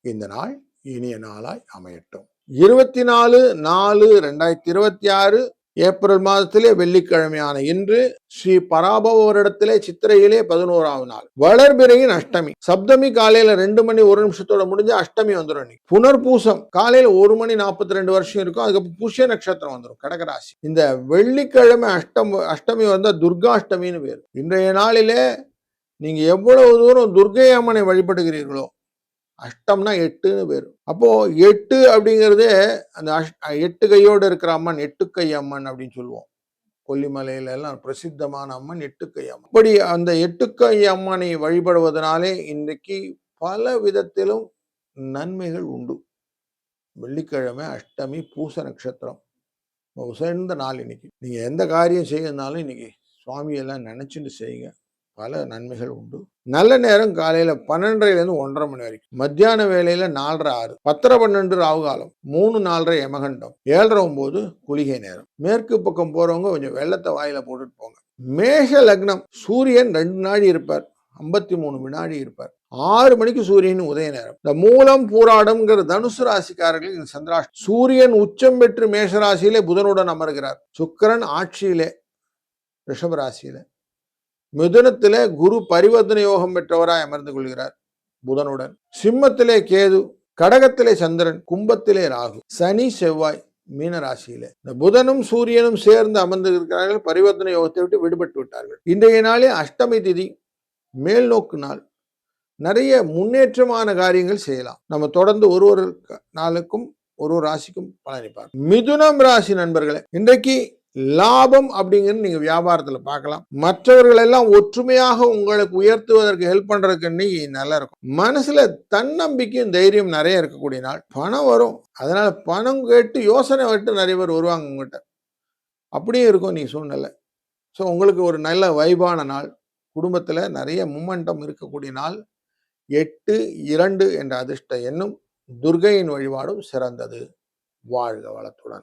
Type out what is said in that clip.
இந்த நாள் இனிய நாளாய் அமையட்டும். 24/4/2026 ஏப்ரல் மாதத்திலே வெள்ளிக்கிழமையான இன்று ஸ்ரீ பராபவ வருடத்திலே சித்திரையிலே 11ஆவது நாள், வளர்பிறையின் அஷ்டமி. சப்தமி காலையில 2 மணி 1 நிமிஷத்தோட முடிஞ்சு அஷ்டமி வந்துடும். புனர்பூசம் காலையில 1 மணி 42 வருஷம் இருக்கும். அதுக்கப்புறம் புஷ்ய நட்சத்திரம் வந்துடும், கடகராசி. இந்த வெள்ளிக்கிழமை அஷ்டமி வந்தா துர்காஷ்டமின்னு பேர். இன்றைய நாளிலே நீங்க எவ்வளவு தூரம் துர்கை அம்மனை வழிபடுகிறீர்களோ, அஷ்டம்னா 8ன்னு பேர். அப்போ 8 அப்படிங்கிறது அந்த 8 கையோடு இருக்கிற அம்மன், 8 கை அம்மன் அப்படின்னு சொல்லுவோம். கொல்லிமலையில எல்லாம் பிரசித்தமான அம்மன் 8 கை அம்மன். அப்படி அந்த 8 கை அம்மனை வழிபடுவதனாலே இன்றைக்கு பல விதத்திலும் நன்மைகள் உண்டு. வெள்ளிக்கிழமை அஷ்டமி, பூச நட்சத்திரம், உசைந்த நாள் இன்னைக்கு. நீங்க எந்த காரியம் செய்யறதுனாலும் இன்னைக்கு சுவாமியெல்லாம் நினைச்சுட்டு செய்யுங்க, பல நன்மைகள் உண்டு. நல்ல நேரம் காலையில 12:30 1:30 மணி வரைக்கும், மத்தியான வேலையில 4:30 6, 10:12 ராகு காலம், 3 4:30 யமகண்டம், 7:09 குளிகை நேரம். மேற்கு பக்கம் போறவங்க கொஞ்சம் வெள்ளத்தை வாயில போட்டுட்டு போங்க. மேஷ லக்னம், சூரியன் 2 வினாடி இருப்பார், 53 வினாடி இருப்பார். 6 மணிக்கு சூரியன் உதய நேரம். இந்த மூலம் பூராடம்ங்கிற தனுசு ராசிக்காரர்கள் இந்த சந்திராஷ்டம். சூரியன் உச்சம் பெற்று மேஷராசியிலே புதனுடன் அமர்கிறார். சுக்கிரன் ஆட்சியிலே ரிஷபராசியில. மிதுனத்திலே குரு பரிவர்த்தனை யோகம் பெற்றவராய் அமர்ந்து கொள்கிறார் புதனுடன். சிம்மத்திலே கேது, கடகத்திலே சந்திரன், கும்பத்திலே ராகு, சனி செவ்வாய் மீனராசியில. இந்த புதனும் சூரியனும் சேர்ந்து அமர்ந்து இருக்கிறார்கள். பரிவர்த்தனை யோகத்தை விட்டு விடுபட்டு விட்டார்கள். இன்றைய நாளே அஷ்டமி திதி, மேல் நோக்கு நாள். நிறைய முன்னேற்றமான காரியங்கள் செய்யலாம். நம்ம தொடர்ந்து ஒரு நாளுக்கும் ஒரு ராசிக்கும் பலனிப்பார். மிதுனம் ராசி நண்பர்களே, இன்றைக்கு லாபம் அப்படிங்கிறது நீங்க வியாபாரத்துல பார்க்கலாம். மற்றவர்கள் எல்லாம் ஒற்றுமையாக உங்களுக்கு உயர்த்துவதற்கு ஹெல்ப் பண்றதுக்கு இன்னைக்கு நல்லா இருக்கும். மனசுல தன்னம்பிக்கையும் தைரியம் நிறைய இருக்கக்கூடிய நாள். பணம் வரும், அதனால பணம் கேட்டு யோசனை விட்டு நிறைய பேர் வருவாங்க உங்ககிட்ட. அப்படியும் இருக்கும் நீ சூழ்நிலை. ஸோ உங்களுக்கு ஒரு நல்ல வைபான நாள். குடும்பத்துல நிறைய மூமெண்டம் இருக்கக்கூடிய நாள். 8 2 என்ற அதிர்ஷ்ட எண்ணும் துர்கையின் வழிபாடும் சிறந்தது. வாழ்க வளத்துடன்.